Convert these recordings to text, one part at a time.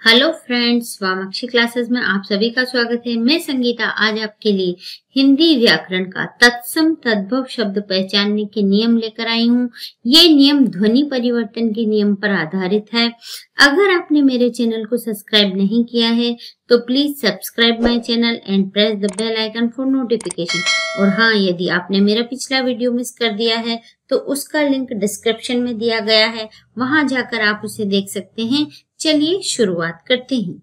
Hello friends, वामाक्षी classes में आप सभी का स्वागत है। मैं संगीता आज आपके लिए हिंदी व्याकरण का तत्सम तद्भव शब्द पहचानने के नियम लेकर आई हूँ। ये नियम ध्वनि परिवर्तन के नियम पर आधारित है। अगर आपने मेरे चैनल को सब्सक्राइब नहीं किया है तो please subscribe my channel and press the bell icon for notification. और हाँ, यदि आपने मेरा पिछला वीडियो मिस कर दिया है तो उसका लिंक डिस्क्रिप्शन में दिया गया है, वहां जाकर आप उसे देख सकते हैं। चलिए शुरुआत करते हैं।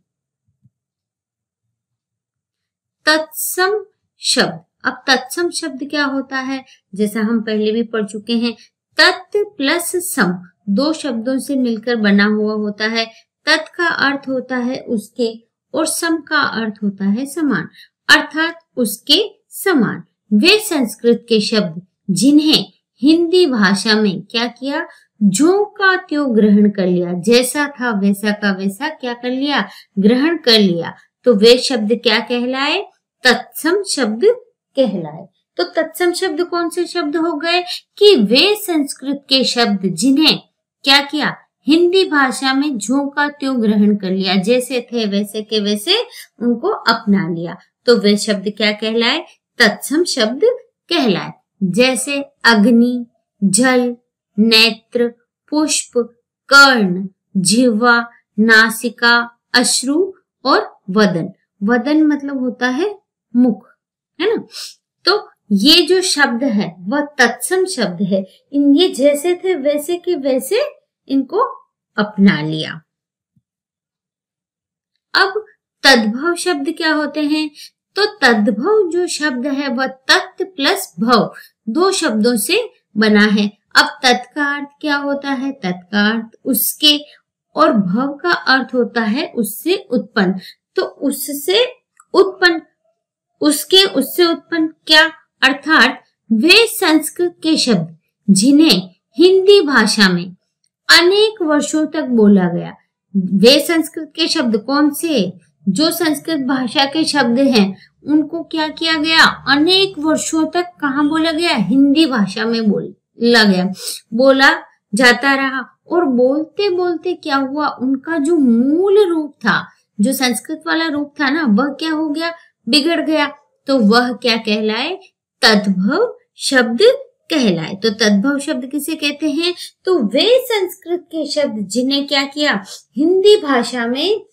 तत्सम शब्द। अब तत्सम शब्द क्या होता है, जैसा हम पहले भी पढ़ चुके हैं। तत् प्लस सम दो शब्दों से मिलकर बना हुआ होता है। तत् का अर्थ होता है उसके और सम का अर्थ होता है समान, अर्थात उसके समान। वे संस्कृत के शब्द जिन्हें हिंदी भाषा में क्या किया, जो का त्यों ग्रहण कर लिया, जैसा था वैसा का वैसा क्या कर लिया, ग्रहण कर लिया, तो वे शब्द क्या कहलाए, तत्सम शब्द कहलाए। तो तत्सम शब्द कौन से शब्द हो गए कि वे संस्कृत के शब्द जिन्हें क्या किया, हिंदी भाषा में जो का त्यों ग्रहण कर लिया, जैसे थे वैसे के वैसे उनको अपना लिया, तो वे शब्द क्या कहलाए, तत्सम शब्द कहलाए। जैसे अग्नि, जल, नेत्र, पुष्प, कर्ण, जिह्वा, नासिका, अश्रु और वदन। वदन मतलब होता है मुख, है ना। तो ये जो शब्द है वह तत्सम शब्द है। ये जैसे थे वैसे के वैसे इनको अपना लिया। अब तद्भव शब्द क्या होते हैं, तो तद्भव जो शब्द है वह तत् प्लस भव दो शब्दों से बना है। अब तत् का अर्थ क्या होता है, तत् का अर्थ उसके और भव का अर्थ होता है उससे उत्पन्न। तो उससे उत्पन्न, उसके, उससे उत्पन्न क्या, अर्थात वे संस्कृत के शब्द जिन्हें हिंदी भाषा में अनेक वर्षों तक बोला गया। वे संस्कृत के शब्द कौन से, जो संस्कृत भाषा के शब्द हैं उनको क्या किया गया, अनेक वर्षों तक कहाँ बोला गया, हिंदी भाषा में बोला गया, बोला जाता रहा। और बोलते बोलते क्या हुआ, उनका जो मूल रूप था, जो संस्कृत वाला रूप था ना, वह क्या हो गया, बिगड़ गया। तो वह क्या कहलाए, तद्भव शब्द कहलाए। तो तद्भव शब्द किसे कहते हैं, तो वे संस्कृत के शब्द जिन्हें क्या किया, हिंदी भाषा में,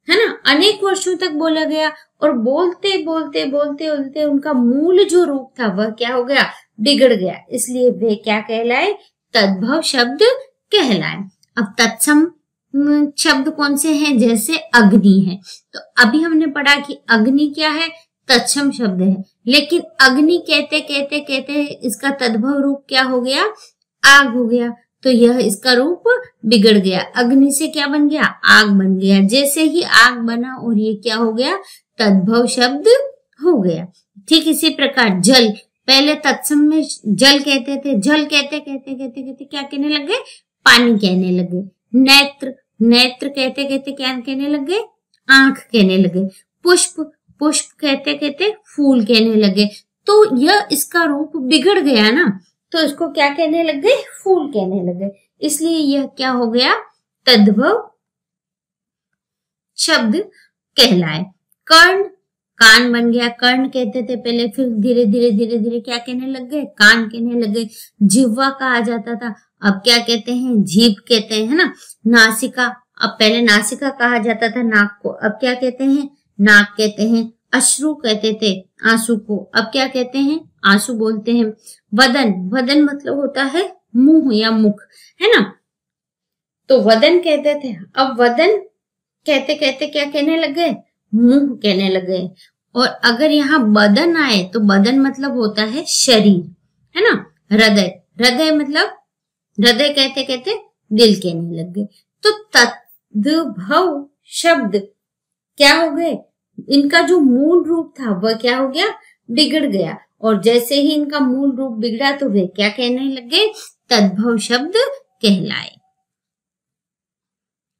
है ना, अनेक वर्षों तक बोला गया और बोलते बोलते बोलते बोलते उनका मूल जो रूप था वह क्या हो गया, बिगड़ गया, इसलिए वे क्या कहलाए, तद्भव शब्द कहलाए। अब तत्सम शब्द कौन से हैं, जैसे अग्नि है। तो अभी हमने पढ़ा कि अग्नि क्या है, तत्सम शब्द है, लेकिन अग्नि कहते कहते कहते इसका तद्भव रूप क्या हो गया, आग हो गया। तो यह इसका रूप बिगड़ गया, अग्नि से क्या बन गया, आग बन गया। जैसे ही आग बना और ये क्या हो गया, तद्भव शब्द हो गया। ठीक इसी प्रकार जल, पहले तत्सम में जल कहते थे, जल कहते कहते कहते कहते क्या कहने लगे, पानी कहने लगे। नेत्र, नेत्र कहते कहते क्या कहने लगे, आंख कहने लगे। पुष्प, पुष्प कहते कहते फूल कहने लगे। तो यह इसका रूप बिगड़ गया ना, तो इसको क्या कहने लग गए, फूल कहने लगे, इसलिए यह क्या हो गया, तद्भव शब्द कहलाए। कर्ण, कान बन गया, कर्ण कहते थे पहले, फिर धीरे धीरे धीरे धीरे क्या कहने लग गए, कान कहने लग गए। जिह्वा कहा जाता था, अब क्या कहते हैं, जीभ कहते हैं, है ना। नासिका, अब पहले नासिका कहा जाता था नाक को, अब क्या कहते हैं, नाक कहते हैं। अश्रु कहते थे आंसू को, अब क्या कहते हैं, आंसू बोलते हैं। वदन, वदन मतलब होता है मुंह या मुख, है ना, तो वदन कहते थे। अब वदन कहते कहते क्या कहने लगे, मुंह कहने लगे। और अगर यहाँ बदन आए तो बदन मतलब होता है शरीर, है ना। हृदय, हृदय मतलब, हृदय कहते कहते दिल कहने लग गए। तो तद्भव शब्द क्या हो गए, इनका जो मूल रूप था वह क्या हो गया, बिगड़ गया। और जैसे ही इनका मूल रूप बिगड़ा तो वे क्या कहने लगे, तद्भव शब्द कहलाए।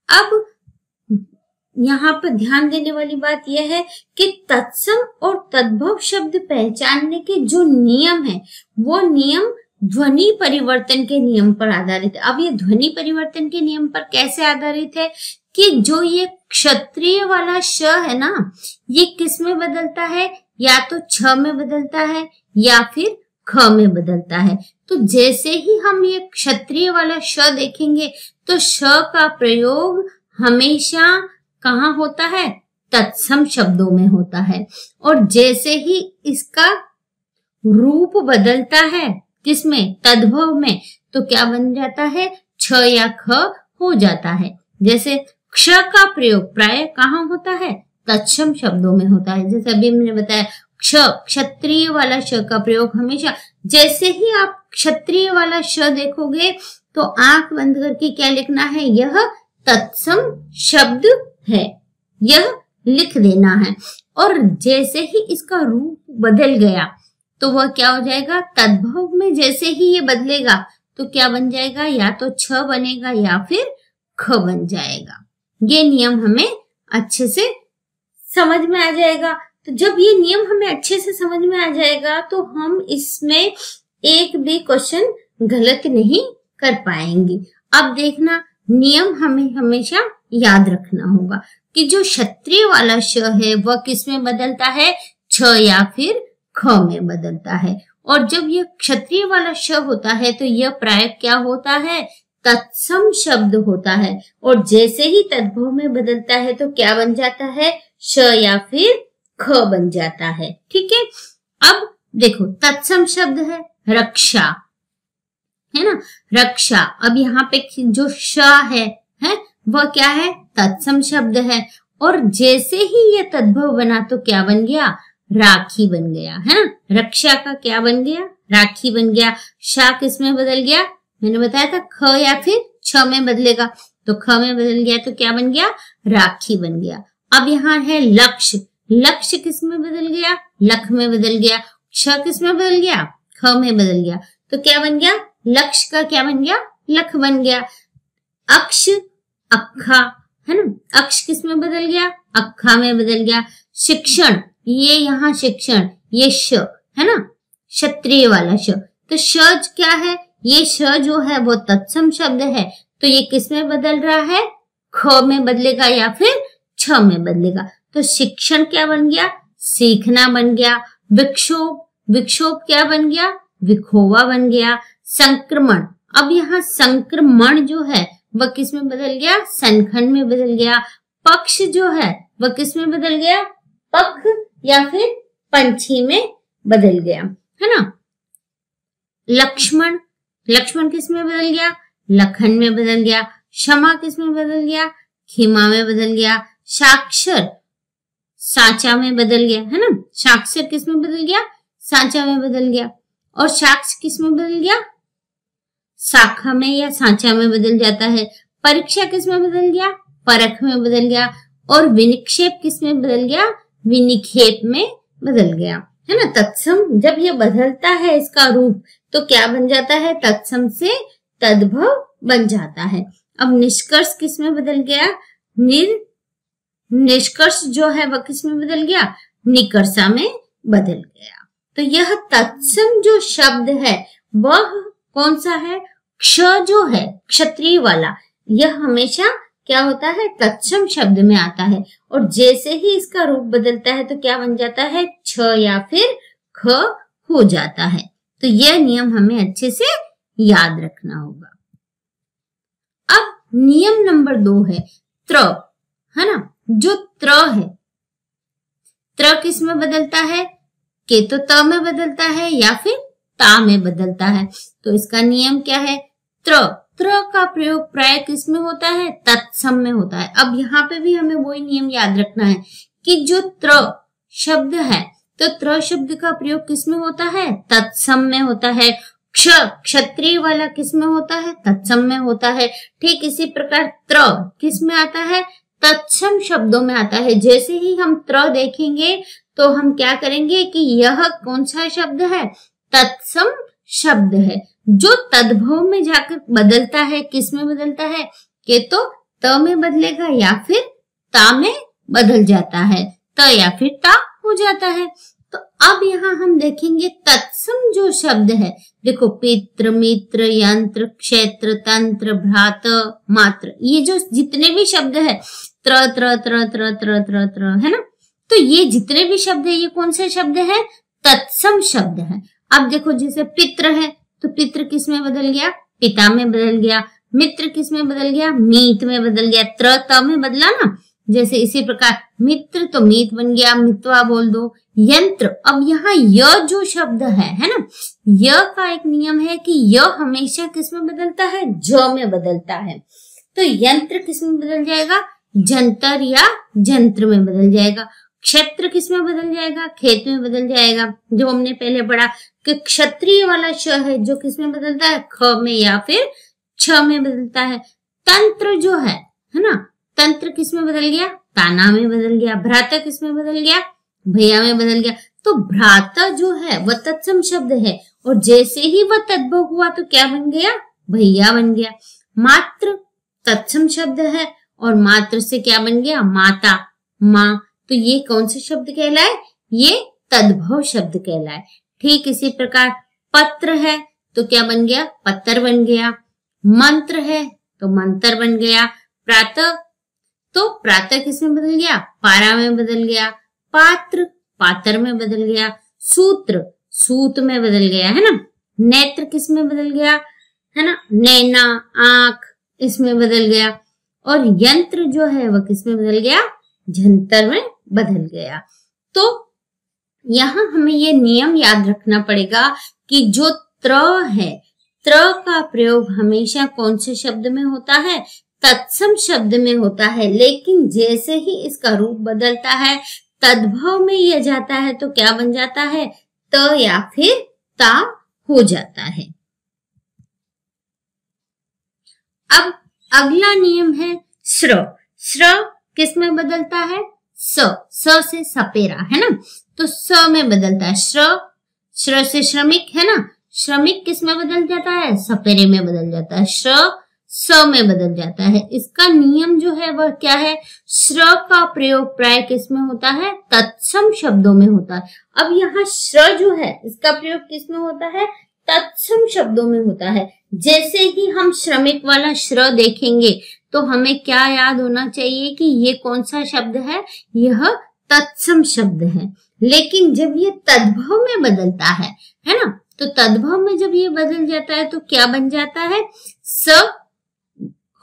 अब यहाँ पर ध्यान देने वाली बात यह है कि तत्सम और तद्भव शब्द पहचानने के जो नियम है वो नियम ध्वनि परिवर्तन के नियम पर आधारित है। अब ये ध्वनि परिवर्तन के नियम पर कैसे आधारित है कि जो ये क्षत्रिय वाला श है ना, ये किस में बदलता है, या तो छ में बदलता है या फिर ख में बदलता है। तो जैसे ही हम ये क्षत्रिय वाला श देखेंगे तो श का प्रयोग हमेशा कहाँ होता है, तत्सम शब्दों में होता है। और जैसे ही इसका रूप बदलता है किसमें, तद्भव में, तो क्या बन जाता है, छ या ख हो जाता है। जैसे क्ष का प्रयोग प्राय कहाँ होता है, तत्सम शब्दों में होता है। जैसे अभी मैंने बताया क्ष, क्षत्रिय वाला श का प्रयोग हमेशा, जैसे ही आप क्षत्रिय वाला श देखोगे तो आंख बंद करके क्या लिखना है, यह तत्सम शब्द है, यह लिख देना है। और जैसे ही इसका रूप बदल गया तो वह क्या हो जाएगा, तद्भव में जैसे ही ये बदलेगा तो क्या बन जाएगा, या तो छ बनेगा या फिर ख बन जाएगा। ये नियम हमें अच्छे से समझ में आ जाएगा। तो जब ये नियम हमें अच्छे से समझ में आ जाएगा तो हम इसमें एक भी क्वेश्चन गलत नहीं कर पाएंगे। अब देखना, नियम हमें हमेशा याद रखना होगा कि जो क्षत्रिय वाला श है वह किस में बदलता है, छ या फिर ख में बदलता है। और जब यह क्षत्रिय वाला श होता है तो यह प्राय क्या होता है, तत्सम शब्द होता है। और जैसे ही तद्भव में बदलता है तो क्या बन जाता है, श या फिर ख बन जाता है। ठीक है। अब देखो, तत्सम शब्द है रक्षा, है ना, रक्षा। अब यहाँ पे जो श है वह क्या है, तत्सम शब्द है। और जैसे ही ये तद्भव बना तो क्या बन गया, राखी बन गया, है ना। रक्षा का क्या बन गया, राखी बन गया। शा किस में बदल गया, मैंने बताया था ख या फिर छ में बदलेगा, तो ख में बदल गया तो क्या बन गया, राखी बन गया। अब यहाँ है लक्ष्य, लक्ष्य किस में बदल गया, लख में बदल गया। श किस में बदल गया, ख में बदल गया, तो क्या बन गया, लक्ष्य का क्या बन गया, लख बन गया। अक्ष, अक्खा, है ना, अक्ष किस में बदल गया, अक्खा में बदल गया। शिक्षण, ये यहाँ शिक्षण, ये श है ना, क्षत्रिय वाला श। तो श क्या है, ये श जो है वो तत्सम शब्द है, तो ये किस में बदल रहा है, ख में बदलेगा या फिर छ में बदलेगा। तो शिक्षण क्या बन गया, सीखना बन गया। विक्षोभ, विक्षोभ क्या बन गया, विखोवा बन गया। संक्रमण, अब यहाँ संक्रमण जो है वह किस में बदल गया, सनखंड में बदल गया। पक्ष जो है वह किस में बदल गया, पख या फिर पंछी में बदल गया, है ना। लक्ष्मण, लक्ष्मण किस में बदल गया, लखन में बदल गया। क्षमा किस में बदल गया, खिमा में बदल गया। साक्षर, साचा में बदल गया, है ना। साक्षर किस में बदल गया, साचा में बदल गया। और साक्ष किस में बदल गया, शाखा में या सांचा में बदल जाता है। परीक्षा किस में बदल गया, परख में बदल गया। और विनिक्षेप किस में बदल गया, विनिक्षेप में बदल गया, है ना। तत्सम जब ये बदलता है इसका रूप तो क्या बन जाता है, तत्सम से तद्भव बन जाता है। अब निष्कर्ष किस में बदल गया, निष्कर्ष जो है वह किस में बदल गया, निकर्षा में बदल गया। तो यह तत्सम जो शब्द है वह कौन सा है, क्ष जो है क्षत्रिय वाला, यह हमेशा क्या होता है, तत्सम शब्द में आता है। और जैसे ही इसका रूप बदलता है तो क्या बन जाता है, छ या फिर ख हो जाता है। तो यह नियम हमें अच्छे से याद रखना होगा। अब नियम नंबर 2 है त्र, है ना। जो त्र है, त्र किस में बदलता है, के तो त में बदलता है या फिर ता में बदलता है। तो इसका नियम क्या है, त्र, त्र का प्रयोग प्राय किस में होता है, तत्सम में होता है। अब यहाँ पे भी हमें वही नियम याद रखना है कि जो त्र शब्द है तो त्र शब्द का प्रयोग किस में होता है, तत्सम में होता है। क्ष, क्षत्रिय वाला किस में होता है, तत्सम में होता है। ठीक इसी प्रकार त्र किस में आता है, तत्सम शब्दों में आता है। जैसे ही हम त्र देखेंगे तो हम क्या करेंगे कि यह कौन सा शब्द है, तत्सम शब्द है, जो तद्भव में जाकर बदलता है। किस में बदलता है, के तो त में बदलेगा या फिर ता में बदल जाता है, त या फिर ता हो जाता है। तो अब यहाँ हम देखेंगे तत्सम जो शब्द है, देखो पितृ, मित्र, यंत्र, क्षेत्र, तंत्र, भ्रात, मात्र, ये जो जितने भी शब्द है त्र त्र त्र त्र त्र त्र त्र है ना, तो ये जितने भी शब्द है ये कौन से शब्द है? तत्सम शब्द है। अब देखो जैसे पितृ है तो पितृ किस में बदल गया? पिता में बदल गया। मित्र किस में बदल गया? मीत में बदल गया। त्र त में बदला ना, जैसे इसी प्रकार मित्र तो मीत बन गया, मित्वा बोल दो। यंत्र, अब यहाँ य जो शब्द है ना, य का एक नियम है कि य हमेशा किस में बदलता है? ज में बदलता है। तो यंत्र किस में बदल जाएगा? जंतर या जंत्र में बदल जाएगा। क्षेत्र किस में बदल जाएगा? खेत में बदल जाएगा। जो हमने पहले पढ़ा कि क्षत्रिय वाला श है जो किस में बदलता है? ख में या फिर छ में बदलता है। तंत्र जो है ना, तंत्र किस में बदल गया? ताना में बदल गया। भ्राता किस में बदल गया? भैया में बदल गया। तो भ्राता जो है वह तत्सम शब्द है और जैसे ही वह तद्भव हुआ तो क्या बन गया? भैया बन गया। मात्र तत्सम शब्द है और मात्र से क्या बन गया? माता, माँ। तो ये कौन से शब्द कहलाए? ये तद्भव शब्द कहलाए। ठीक इसी प्रकार पत्र है तो क्या बन गया? पत्तर बन गया। मंत्र है तो मंत्र बन गया। प्रातः तो प्रातः किस में बदल गया? पारा में बदल गया। पात्र पात्र में बदल गया। सूत्र सूत में बदल गया, है ना। नेत्र किस में बदल गया? है ना, नैना, आंख, इसमें बदल गया। और यंत्र जो है वह किस में बदल गया? जंतर में बदल गया। तो यहाँ हमें ये नियम याद रखना पड़ेगा कि जो त्र है, त्र का प्रयोग हमेशा कौन से शब्द में होता है? तत्सम शब्द में होता है। लेकिन जैसे ही इसका रूप बदलता है, तद्भव में यह जाता है तो क्या बन जाता है? त या फिर ता हो जाता है। अब अगला नियम है श्र। श्र किस में बदलता है? स से सपेरा, है ना, तो स में बदलता है। श्र से श्रमिक, है ना, श्रमिक किस में बदल जाता है? सपेरे में बदल जाता है। श्र स में बदल जाता है। इसका नियम जो है वह क्या है? श्र का प्रयोग प्राय किस में होता है? तत्सम शब्दों में होता है। अब यहाँ श्र जो है इसका प्रयोग किस में होता है? तत्सम शब्दों में होता है। जैसे ही हम श्रमिक वाला श्र देखेंगे तो हमें क्या याद होना चाहिए कि ये कौन सा शब्द है? यह तत्सम शब्द है। लेकिन जब ये तद्भव में बदलता है ना, तो तद्भव में जब ये बदल जाता है तो क्या बन जाता है? स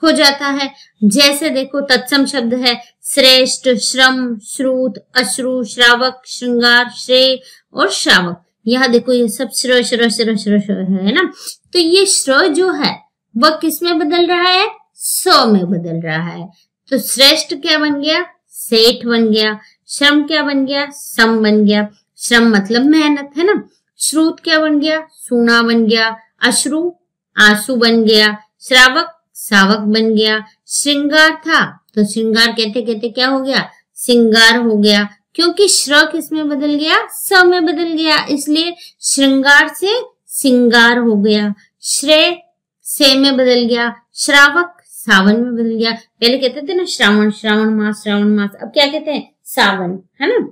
हो जाता है। जैसे देखो तत्सम शब्द है श्रेष्ठ, श्रम, श्रुत, अश्रु, श्रावक, श्रृंगार, श्रेय और श्रावक। यहाँ देखो ये सब श्र श्र श्र श्र श्र है ना, तो ये श्र जो है वह किस में बदल रहा है? स में बदल रहा है। तो श्रेष्ठ क्या बन गया? सेठ बन गया। श्रम क्या बन गया? सम बन गया। श्रम मतलब मेहनत, है ना। श्रुत क्या बन गया? सूना बन गया। अश्रु आंसू बन गया। श्रावक सावक बन गया। श्रृंगार था तो श्रृंगार कहते कहते क्या हो गया? सिंगार हो गया। क्योंकि श्र किस में बदल गया? स में बदल गया, इसलिए श्रृंगार से सिंगार हो गया। श्रेय से में बदल गया। श्रावक सावन में बदल गया। पहले कहते थे ना श्रावण, श्रावण मास, अब क्या कहते हैं? सावन, है ना।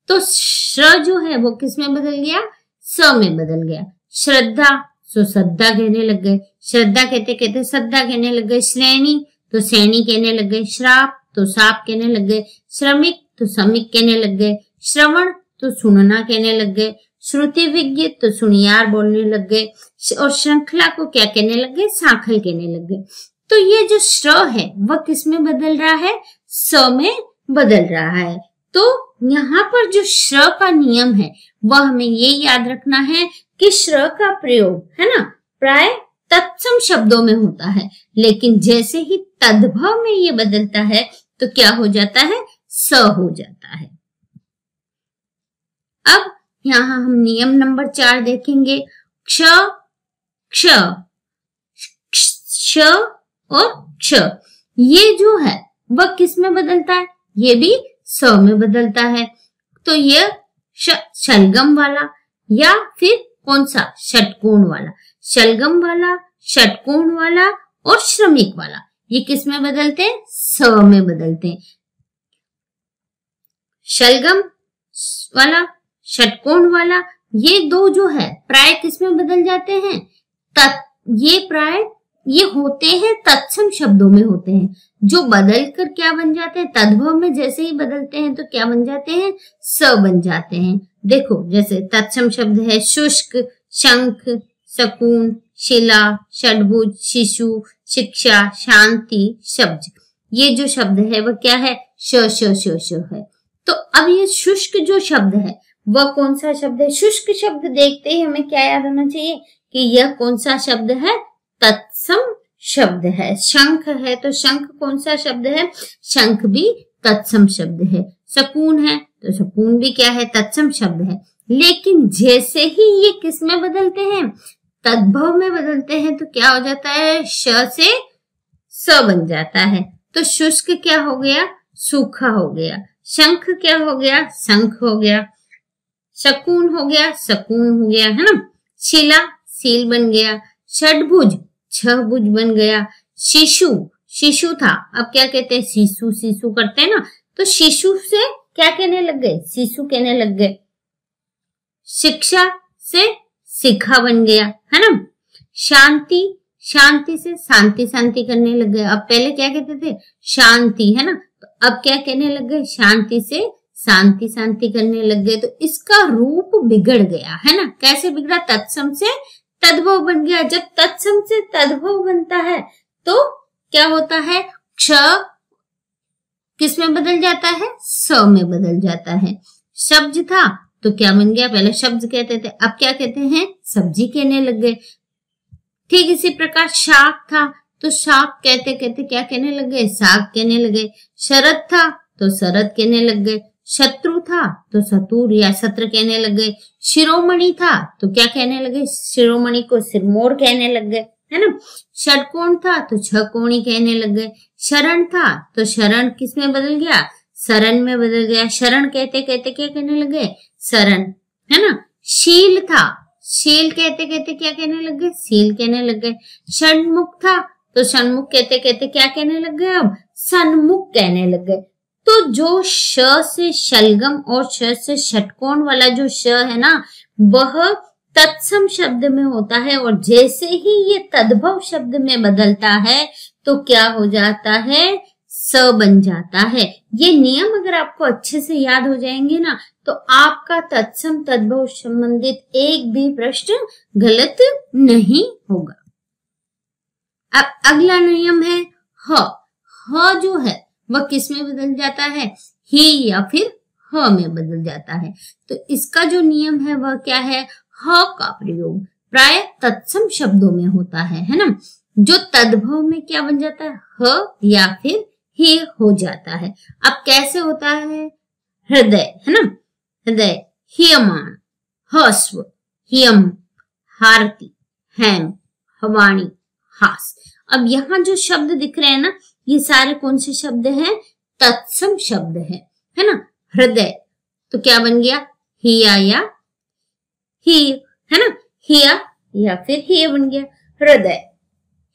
तो श्र जो है वो किस में बदल गया? स में बदल गया। श्रद्धा तो श्रद्धा कहने लग गए। श्रद्धा कहते कहते श्रद्धा कहने लग गए। श्रेणी तो सैनी कहने लग गए। श्राप तो साप कहने लग गए। श्रमिक तो समिक कहने लग गए। श्रवण तो सुनना कहने लग गए। श्रुति विज्ञ तो सुनियार बोलने लग गए। और श्रृंखला को क्या कहने लग गए? सांखल कहने लग गए। तो ये जो श्र है वह किस में बदल रहा है? स में बदल रहा है। तो यहाँ पर जो श्र का नियम है वह हमें ये याद रखना है कि श्र का प्रयोग, है ना, प्राय तत्सम शब्दों में होता है। लेकिन जैसे ही तद्भव में ये बदलता है तो क्या हो जाता है? स हो जाता है। अब यहाँ हम नियम नंबर 4 देखेंगे। क्ष, क्ष, क्ष और क्ष, ये जो है वह किस में बदलता है? ये भी स में बदलता है। तो ये शलगम वाला या फिर कौन सा? षटकोण वाला। शलगम वाला, षटकोण वाला और श्रमिक वाला, ये किस में बदलते हैं? स में बदलते हैं। शलगम वाला, षटकोण वाला, ये दो जो है प्राय किसमें बदल जाते हैं? ये प्राय ये होते हैं तत्सम शब्दों में होते हैं, जो बदल कर क्या बन जाते हैं? तद्भव में जैसे ही बदलते हैं तो क्या बन जाते हैं? स बन जाते हैं। देखो जैसे तत्सम शब्द है शुष्क, शंख, शकुन, शिला, षड्भुज, शिशु, शिक्षा, शांति, शब्द। ये जो शब्द है वह क्या है? श है। तो अब ये शुष्क जो शब्द है वह कौन सा शब्द है? शुष्क शब्द देखते ही हमें क्या याद होना चाहिए कि यह कौन सा शब्द है? तत्सम शब्द है। शंख है तो शंख कौन सा शब्द है? शंख भी तत्सम शब्द है। शकुन है तो शकुन भी क्या है? तत्सम शब्द है। लेकिन जैसे ही ये किस में बदलते हैं? तद्भव में बदलते हैं तो क्या हो जाता है? श से स बन जाता है। तो शुष्क क्या हो गया? सूखा हो गया। शंख क्या हो गया? शंख हो गया। शकुन हो गया, शकून हो गया, है ना। शिला सील बन गया। षड्भुज छभुज बन गया। शिशु शिशु था, अब क्या कहते हैं? शिशु शिशु करते हैं ना, तो शिशु से क्या कहने लग गए? शिशु कहने लग गए। शिक्षा से शिखा बन गया, है ना। शांति शांति से शांति शांति करने लग गए। अब पहले क्या कहते थे? शांति, है ना, तो अब क्या कहने लग गए? शांति से शांति शांति करने लग गए। तो इसका रूप बिगड़ गया, है ना। कैसे बिगड़ा? तत्सम से तद्भव बन गया। जब तत्सम से तद्भव बनता है तो क्या होता है? क्ष किस में बदल जाता है? स में बदल जाता है। शब्द था तो क्या बन गया? पहले शब्द कहते थे, अब क्या कहते हैं? सब्जी कहने लग गए। ठीक इसी प्रकार शाक था तो शाक कहते कहते क्या कहने लग गए? साग कहने लगे। शरद था तो शरद कहने लग गए। शत्रु था तो शतुर या सत्र कहने लग गए। शिरोमणि था तो क्या कहने लगे? शिरोमणि को सिरमौर कहने लग गए, है ना। षटकोण था तो छकोणी कहने लग गए। शरण था तो शरण किस में बदल गया? शरण में बदल गया। शरण कहते कहते क्या कहने लगे? शरण, है ना। शील था, शील कहते कहते क्या कहने लग गए? शील कहने लग गए। षण्मुख था तो षण्मुख कहते कहते क्या कहने लग गए? अब सन्मुख कहने लग गए। तो जो श से शलगम और श से षटकोण वाला जो श है ना, वह तत्सम शब्द में होता है, और जैसे ही ये तद्भव शब्द में बदलता है तो क्या हो जाता है? स बन जाता है। ये नियम अगर आपको अच्छे से याद हो जाएंगे ना, तो आपका तत्सम तद्भव संबंधित एक भी प्रश्न गलत नहीं होगा। अब अगला नियम है ह। ह जो है वह किस में बदल जाता है? ही या फिर ह में बदल जाता है। तो इसका जो नियम है वह क्या है? ह का प्रयोग प्राय तत्सम शब्दों में होता है ना। जो तद्भव में क्या बन जाता है? ह या फिर ही हो जाता है। अब कैसे होता है? हृदय, है ना, हृदय, ह्रियमाण, हस्व, ह्रियम, हारती, हेम, हवाणी, हास। अब यहाँ जो शब्द दिख रहे हैं ना, ये सारे कौन से शब्द हैं? तत्सम शब्द है ना। हृदय तो क्या बन गया? हिया या ही, है ना, हिया या फिर ही बन गया हृदय।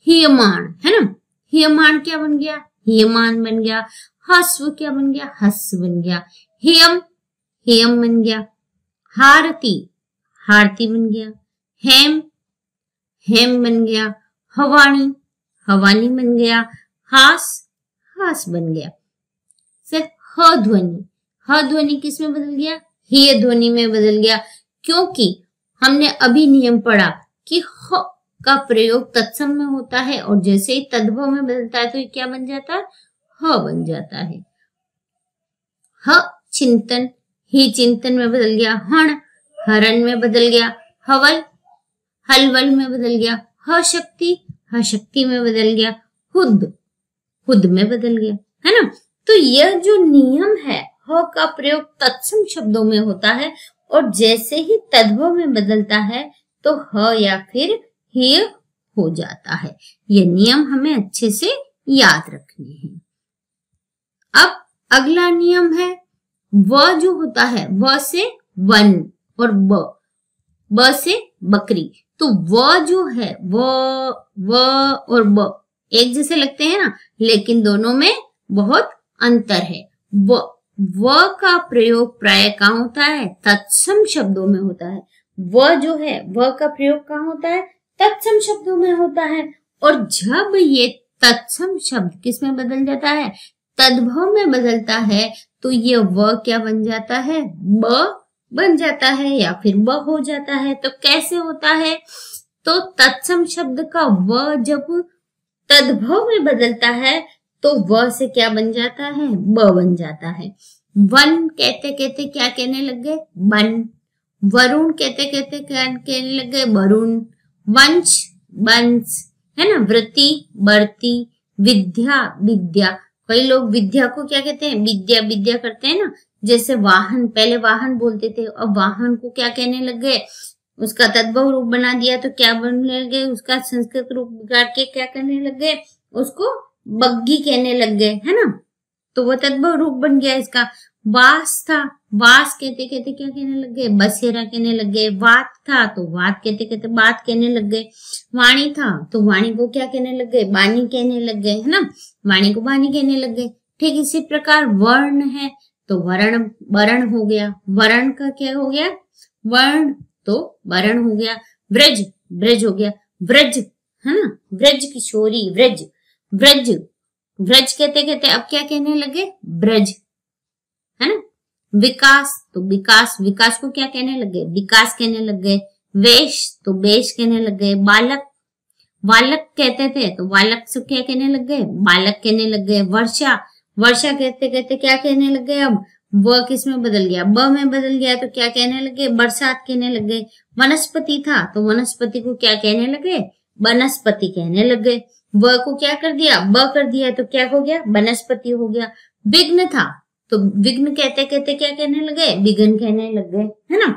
ह्रियमाण, है ना, ह्रियमाण क्या बन गया? ह्रियमान बन गया। हस्व क्या बन गया? हस बन गया। हेम, हेम बन गया। हारती, हारती बन गया। हेम, हेम बन गया। हवाणी, हवानी बन गया। हास, हास बन गया। फिर ह ध्वनि, ह ध्वनि किस में बदल गया? हे ध्वनि में बदल गया, क्योंकि हमने अभी नियम पढ़ा कि ह का प्रयोग तत्सम में होता है, और जैसे ही तद्भव में बदलता है तो ये क्या बन जाता है? ह बन जाता है। ह चिंतन, ही चिंतन में बदल गया। हण, हरण में बदल गया। हवल, हलवल में बदल गया। ह शक्ति, ह शक्ति में बदल गया। हुद, हुद में बदल गया, है ना। तो यह जो नियम है, ह का प्रयोग तत्सम शब्दों में होता है, और जैसे ही तद्भव में बदलता है तो ह या फिर ही हो जाता है। ये नियम हमें अच्छे से याद रखने हैं। अब अगला नियम है व जो होता है, व से वन और ब से बकरी। तो व जो है व और ब एक जैसे लगते हैं ना, लेकिन दोनों में बहुत अंतर है। व का प्रयोग प्राय कहाँ होता है? तत्सम शब्दों में होता है। व जो है व का प्रयोग कहाँ होता है? तत्सम शब्दों में होता है। और जब ये तत्सम शब्द किस में बदल जाता है? तद्भव में बदलता है, तो ये व क्या बन जाता है? ब बन जाता है या फिर ब हो जाता है। तो कैसे होता है? तो तत्सम शब्द का व जब तद्भव में बदलता है तो व से क्या बन जाता है? ब बन जाता है। वन कहते कहते क्या कहने लग गए? बन। वरुण कहते कहते क्या कहने लग गए? वरुण। वंश बंश, है ना। वृत्ति बरती, विद्या विद्या। कई लोग विद्या को क्या कहते हैं? विद्या विद्या करते हैं ना। जैसे वाहन, पहले वाहन बोलते थे, अब वाहन को क्या कहने लग गए? उसका तद्भव रूप बना दिया तो क्या बनने लगे? उसका संस्कृत रूप बिगाड़ के क्या करने लग गए? उसको बग्गी कहने लग गए, है ना। तो वो तद्भव रूप बन गया इसका। वास था, वास कहते कहते क्या कहने लग गए? बसेरा कहने लग गए। वात था तो वात कहते कहते बात कहने लग गए। वाणी था तो वाणी को क्या कहने लग गए? बानी कहने लग गए, है ना। वाणी को बानी कहने लग गए। ठीक इसी प्रकार वर्ण है तो वर्ण वर्ण हो गया। वर्ण का क्या हो गया? वर्ण तो वर्ण हो गया। व्रज ब्रज हो गया। व्रज, है ना। व्रज किशोरी, व्रज व्रज। व्रज कहते कहते अब क्या कहने लगे? ब्रज, है ना। विकास तो विकास, विकास को क्या कहने लगे? विकास कहने लग गए। वेश तो बेश कहने लग गए। बालक, बालक कहते थे तो बालक से क्या कहने लग गए? बालक कहने लग गए। वर्षा, वर्षा कहते कहते क्या कहने लग गए? अब व किस में बदल गया? ब में बदल गया तो क्या कहने लगे? बरसात कहने लग गए। वनस्पति था तो वनस्पति को क्या कहने लगे? वनस्पति कहने लग गए। व को क्या कर दिया? ब कर दिया तो क्या हो गया? वनस्पति हो गया। विघ्न था तो विघ्न कहते कहते क्या कहने लगे? विघ्न कहने लग गए, है ना।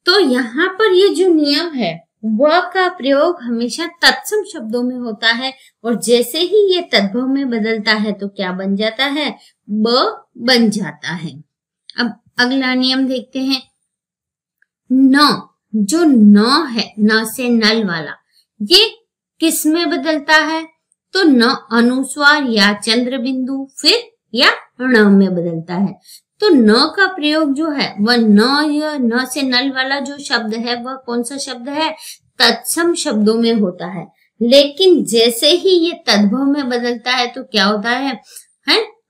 तो यहाँ पर ये जो नियम है, व का प्रयोग हमेशा तत्सम शब्दों में होता है और जैसे ही ये तद्भव में बदलता है तो क्या बन जाता है? ब बन जाता है। अब अगला नियम देखते हैं। न, जो न है, न से नल वाला, ये किस में बदलता है? तो न अनुस्वार या चंद्र बिंदु फिर या ण में बदलता है। तो न का प्रयोग जो है वह न से नल वाला जो शब्द है वह कौन सा शब्द है? तत्सम शब्दों में होता है। लेकिन जैसे ही ये तद्भव में बदलता है तो क्या होता है?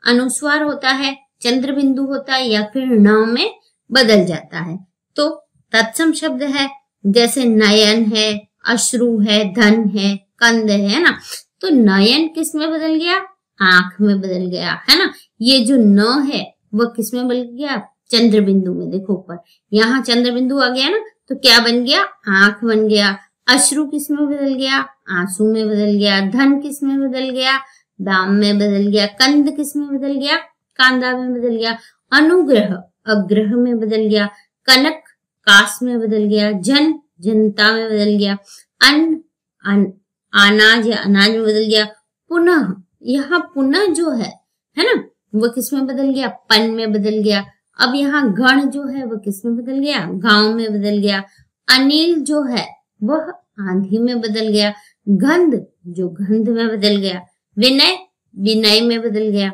अनुस्वार होता है, चंद्र बिंदु होता है या फिर न में बदल जाता है। तो तत्सम शब्द है, जैसे नयन है, अश्रु है, धन है, कंद है ना। तो नयन किस में बदल गया? आंख में बदल गया, है ना। ये जो न है वह किस में बदल गया? चंद्र बिंदु में। देखो ऊपर यहाँ चंद्र बिंदु आ गया ना, तो क्या बन गया? आंख बन गया। अश्रु किस में बदल गया? आंसू में बदल गया। धन किस में बदल गया? दाम में बदल गया। कंद किस में बदल गया? कांदा में बदल गया। अनुग्रह अग्रह में बदल गया। कनक कास में बदल गया। जन जनता में बदल गया। अन्न अनाज या अनाज में बदल गया। पुनः, यहाँ पुनः जो है ना, वो किस में बदल गया? पन में बदल गया। अब यहाँ गण जो है वो किस में बदल गया? गांव में बदल गया। अनिल जो है वह आंधी में बदल गया। गंध जो गंध में बदल गया। विनय विनय में बदल गया।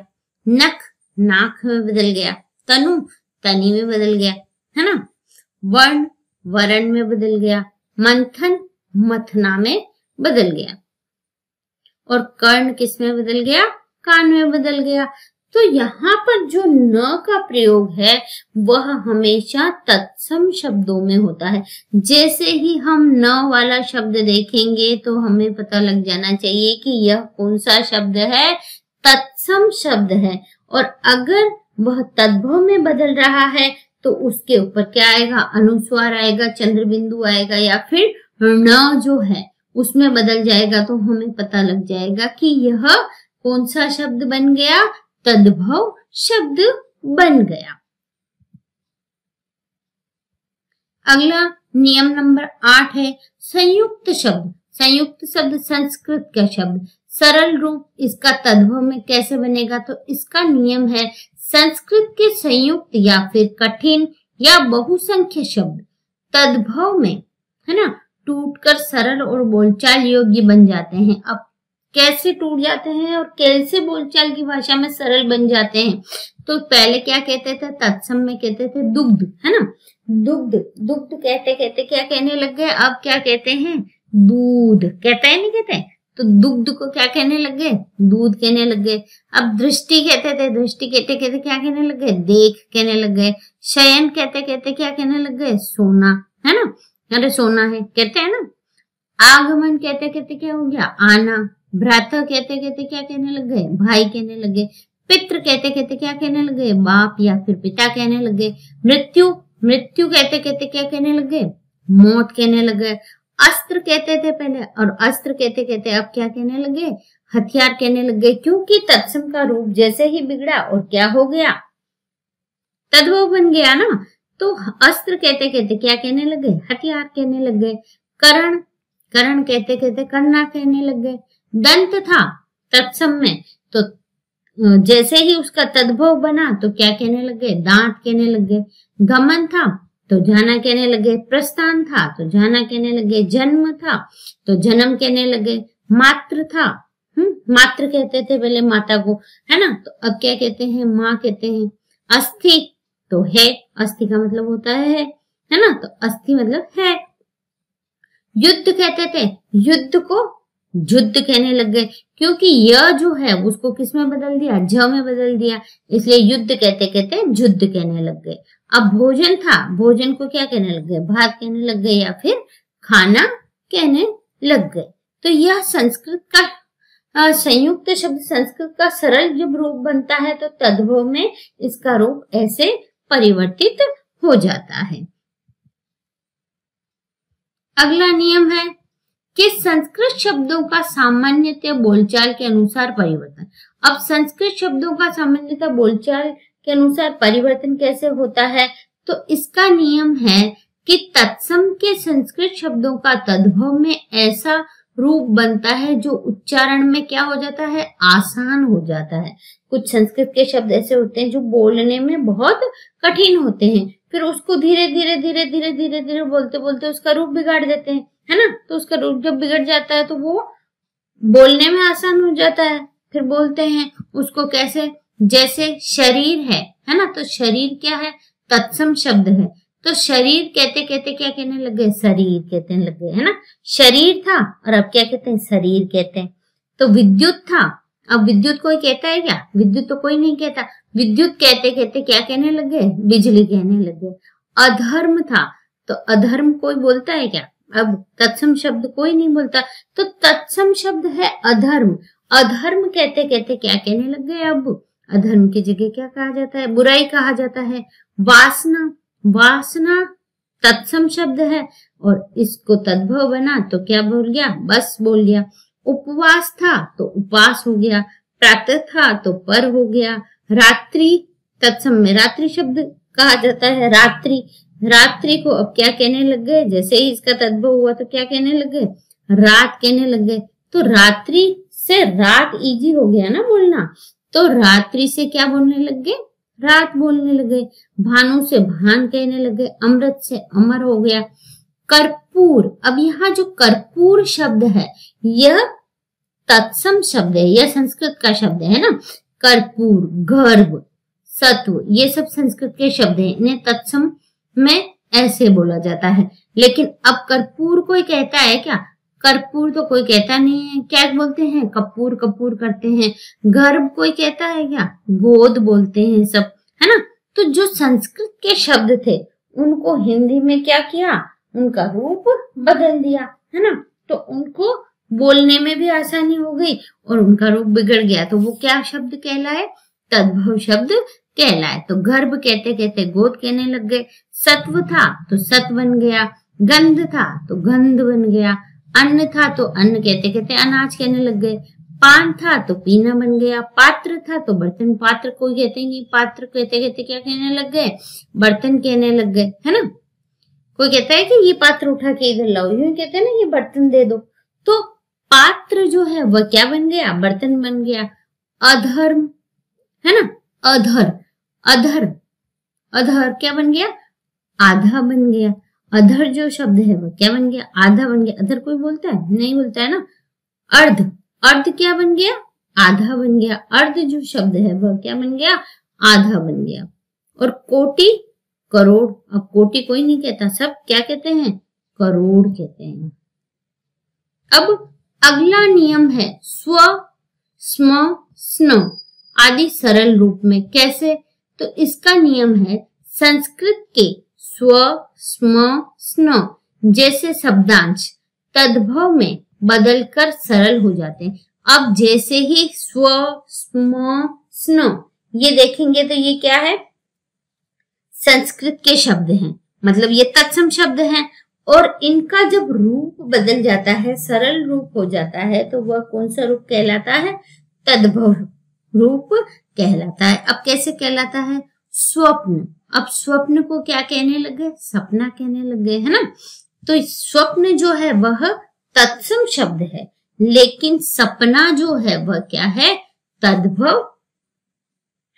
नख नाक में बदल गया। तनु तनी में बदल गया, है ना। वर्ण वरण में बदल गया। मंथन मथना में बदल गया। और कर्ण किस में बदल गया? कान में बदल गया। तो यहाँ पर जो न का प्रयोग है वह हमेशा तत्सम शब्दों में होता है। जैसे ही हम न वाला शब्द देखेंगे तो हमें पता लग जाना चाहिए कि यह कौन सा शब्द है? तत्सम शब्द है। और अगर वह तद्भव में बदल रहा है तो उसके ऊपर क्या आएगा? अनुस्वार आएगा, चंद्र बिंदु आएगा या फिर न जो है उसमें बदल जाएगा। तो हमें पता लग जाएगा कि यह कौन सा शब्द बन गया? तद्भव शब्द बन गया। अगला नियम नंबर 8 है संयुक्त शब्द। संयुक्त शब्द संस्कृत का शब्द, सरल रूप इसका तद्भव में कैसे बनेगा? तो इसका नियम है संस्कृत के संयुक्त या फिर कठिन या बहुसंख्य शब्द तद्भव में, है ना, टूटकर सरल और बोलचाल योग्य बन जाते हैं। अब कैसे टूट जाते हैं और कैसे बोलचाल की भाषा में सरल बन जाते हैं? तो पहले क्या कहते थे, तत्सम में कहते थे दुग्ध, है ना, दुग्ध, दुग्ध कहते कहते क्या कहने लग गए, अब क्या कहते हैं, दूध, कहते हैं नहीं कहते, तो दुग्ध को क्या कहने लग गए, दूध कहने लग गए। अब दृष्टि कहते थे, दृष्टि कहते कहते क्या कहने लग गए, देख कहने लग गए। शयन कहते कहते क्या कहने लग गए, सोना, है ना, अरे सोना है कहते हैं ना। आगमन कहते कहते क्या हो गया, आना। भ्राता कहते कहते क्या कहने लग गए, भाई कहने लग गए। पितृ कहते कहते क्या कहने लग गए, बाप या फिर पिता कहने लग गए। मृत्यु, मृत्यु कहते कहते क्या कहने लग गए, मौत कहने लग गए। अस्त्र कहते थे पहले, और अस्त्र कहते कहते अब क्या कहने लगे, हथियार कहने लग गए, क्योंकि तत्सम का रूप जैसे ही बिगड़ा और क्या हो गया, तद्भव बन गया ना। तो अस्त्र कहते कहते क्या कहने लगे, हथियार कहने लग गए। करण, करण कहते कहते करना कहने लग गए। दंत था तत्सम में, तो जैसे ही उसका तद्भव बना तो क्या कहने लग गए, दांत कहने लग गए। गमन था तो जाना कहने लगे। प्रस्थान था तो जाना कहने लगे। जन्म था तो जन्म कहने लगे। मात्र था, मात्र कहते थे पहले माता को, है ना, तो अब क्या कहते हैं, माँ कहते हैं। अस्थि तो है, अस्थि का मतलब होता है ना, तो अस्थि मतलब है। युद्ध कहते थे, युद्ध को युद्ध कहने लग गए, क्योंकि यह जो है उसको किस में बदल दिया, ज में बदल दिया, इसलिए युद्ध कहते कहते युद्ध कहने लग गए। अब भोजन था, भोजन को क्या कहने लग गए, भात कहने लग गए या फिर खाना कहने लग गए। तो यह संस्कृत का संयुक्त शब्द, संस्कृत का सरल जब रूप बनता है तो तद्भव में इसका रूप ऐसे परिवर्तित हो जाता है। अगला नियम है कि संस्कृत शब्दों का सामान्यतः बोलचाल के अनुसार परिवर्तन। अब संस्कृत शब्दों का सामान्यतः बोलचाल के अनुसार परिवर्तन कैसे होता है, तो इसका नियम है कि तत्सम के संस्कृत शब्दों का तद्भव में ऐसा रूप बनता है जो उच्चारण में क्या हो जाता है, आसान हो जाता है। कुछ संस्कृत के शब्द ऐसे होते हैं जो बोलने में बहुत कठिन होते हैं, फिर उसको धीरे धीरे धीरे धीरे धीरे धीरे बोलते बोलते उसका रूप बिगाड़ देते हैं, है ना, तो उसका रूप जब बिगड़ जाता है तो वो बोलने में आसान हो जाता है। फिर बोलते हैं उसको कैसे, जैसे शरीर है ना, तो शरीर क्या है, तत्सम शब्द है, तो शरीर कहते कहते क्या कहने लगे, शरीर कहते लगे, है ना। शरीर था और अब क्या कहते हैं, शरीर कहते हैं। तो विद्युत था, अब विद्युत कोई कहता है क्या, विद्युत तो कोई नहीं कहता, विद्युत कहते कहते क्या कहने लगे, बिजली कहने लगे। अधर्म था तो अधर्म कोई बोलता है क्या, अब तत्सम शब्द कोई नहीं बोलता, तो तत्सम शब्द है अधर्म। अधर्म कहते कहते क्या कहने लग गए, अब अधर्म की जगह क्या कहा जाता है, बुराई कहा जाता है। वासना, वासना तत्सम शब्द है और इसको तद्भव बना तो क्या बोल गया, बस बोल गया। उपवास था तो उपास हो गया। प्रातः था तो पर हो गया। रात्रि तत्सम में रात्रि शब्द कहा जाता है, रात्रि, रात्रि को अब क्या कहने लग गए, जैसे ही इसका तद्भव हुआ तो क्या कहने लग गए, रात कहने लग गए। तो रात्रि से रात इजी हो गया ना बोलना, तो रात्रि से क्या बोलने लग गए, रात बोलने लगे। भानु से भान कहने लगे। अमृत से अमर हो गया। कर्पूर, अब यहाँ जो कर्पूर शब्द है यह तत्सम शब्द है, यह संस्कृत का शब्द है ना। कर्पूर, गर्भ, सत्व, ये सब संस्कृत के शब्द हैं, इन्हें तत्सम में ऐसे बोला जाता है। लेकिन अब कर्पूर कोई कहता है क्या, कर्पूर तो कोई कहता नहीं है, क्या बोलते हैं, कपूर कपूर करते हैं। गर्भ कोई कहता है क्या, गोद बोलते हैं सब, है ना। तो जो संस्कृत के शब्द थे उनको हिंदी में क्या किया, उनका रूप बदल दिया, है ना, तो उनको बोलने में भी आसानी हो गई और उनका रूप बिगड़ गया, तो वो क्या शब्द कहलाए, तद्भव शब्द कहलाए। तो गर्भ कहते कहते गोद कहने लग गए। सत्व था तो सत बन गया। गंध था तो गंध बन गया। अन्न था तो अन्न कहते कहते अनाज कहने लग गए। पान था तो पीना बन गया। पात्र था तो बर्तन, पात्र कोई कहते नहीं, पात्र कहते कहते क्या कहने लग गए, बर्तन कहने लग गए, है ना। कोई कहता है कि ये पात्र उठा के इधर लाओ, यूं कहते हैं ना, ये बर्तन दे दो, तो पात्र जो है वह क्या बन गया, बर्तन बन गया। अधर्म, है ना, अधर, अधर, अधर क्या बन गया, आधा बन गया। अधर जो शब्द है वह क्या बन गया, आधा बन गया। अधर कोई बोलता है, नहीं बोलता है ना। अर्ध, अर्ध क्या बन गया, आधा बन गया। अर्ध जो शब्द है वह क्या बन गया, आधा बन गया। और कोटि करोड़, अब कोटि कोई नहीं कहता, सब क्या कहते हैं, करोड़ कहते हैं। अब अगला नियम है स्व, स्म, स्न आदि सरल रूप में। कैसे, तो इसका नियम है संस्कृत के स्व, स्म, स्न जैसे शब्दांश तद्भव में बदलकर सरल हो जाते हैं। अब जैसे ही स्व, स्म, स्न ये देखेंगे तो ये क्या है, संस्कृत के शब्द हैं, मतलब ये तत्सम शब्द हैं। और इनका जब रूप बदल जाता है, सरल रूप हो जाता है, तो वह कौन सा रूप कहलाता है, तद्भव रूप कहलाता है। अब कैसे कहलाता है, स्वप्न। अब स्वप्न को क्या कहने लगे, सपना कहने लगे, है ना। तो स्वप्न जो है वह तत्सम शब्द है, लेकिन सपना जो है वह क्या है, तद्भव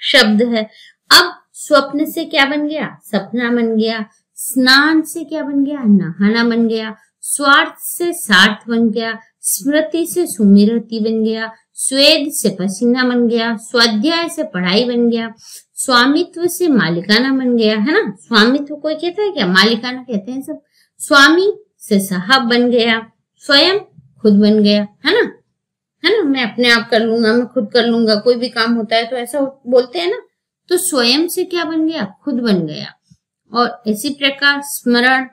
शब्द है। अब स्वप्न से क्या बन गया, सपना बन गया। स्नान से क्या बन गया, नहाना बन गया। स्वार्थ से सार्थ बन गया। स्मृति से सुमिरति बन गया। स्वेद से पसीना बन गया। स्वाध्याय से पढ़ाई बन गया। स्वामित्व से मालिकाना बन गया, है ना। स्वामित्व कोई कहता है क्या, मालिकाना कहते हैं सब। स्वामी से साहब बन गया। स्वयं खुद बन गया, है ना, है ना। मैं अपने आप कर लूंगा, मैं खुद कर लूंगा, कोई भी काम होता है तो ऐसा बोलते हैं ना। तो स्वयं से क्या बन गया, खुद बन गया। और इसी प्रकार स्मरण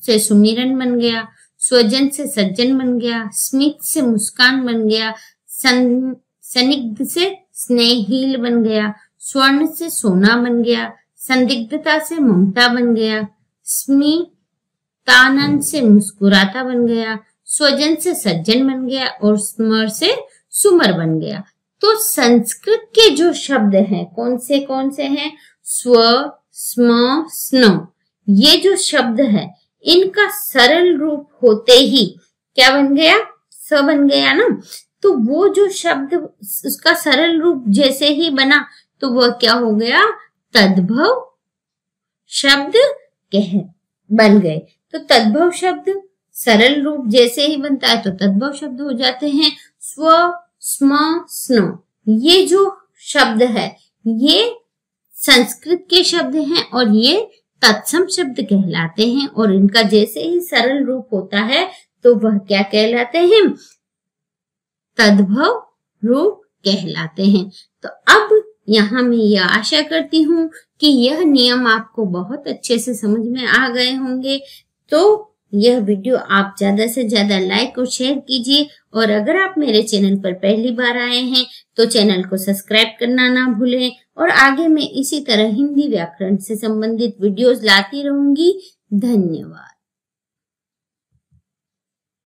से सुमिरन बन गया। स्वजन से सज्जन बन गया। स्मित से मुस्कान बन गया। सनिग्ध से स्नेहील बन गया। स्वर्ण से सोना बन गया। संदिग्धता से ममता बन गया। स्मितानंद से मुस्कुराता बन गया। स्वजन से सज्जन बन गया। और स्मर से सुमर बन गया। तो संस्कृत के जो शब्द हैं कौन से हैं, स्व, स्म, स्न, ये जो शब्द है इनका सरल रूप होते ही क्या बन गया, स बन गया ना। तो वो जो शब्द उसका सरल रूप जैसे ही बना तो वह क्या हो गया, तद्भव शब्द बन गए। तो तद्भव शब्द सरल रूप जैसे ही बनता है तो तद्भव शब्द हो जाते हैं। स्व, स्म, स्न ये जो शब्द है ये संस्कृत के शब्द हैं और ये तत्सम शब्द कहलाते हैं। और इनका जैसे ही सरल रूप होता है तो वह क्या कहलाते हैं, तद्भव रूप कहलाते हैं। तो अब यहाँ मैं यह आशा करती हूँ कि यह नियम आपको बहुत अच्छे से समझ में आ गए होंगे। तो यह वीडियो आप ज्यादा से ज्यादा लाइक और शेयर कीजिए। और अगर आप मेरे चैनल पर पहली बार आए हैं तो चैनल को सब्सक्राइब करना ना भूलें। और आगे मैं इसी तरह हिंदी व्याकरण से संबंधित वीडियोस लाती रहूंगी। धन्यवाद।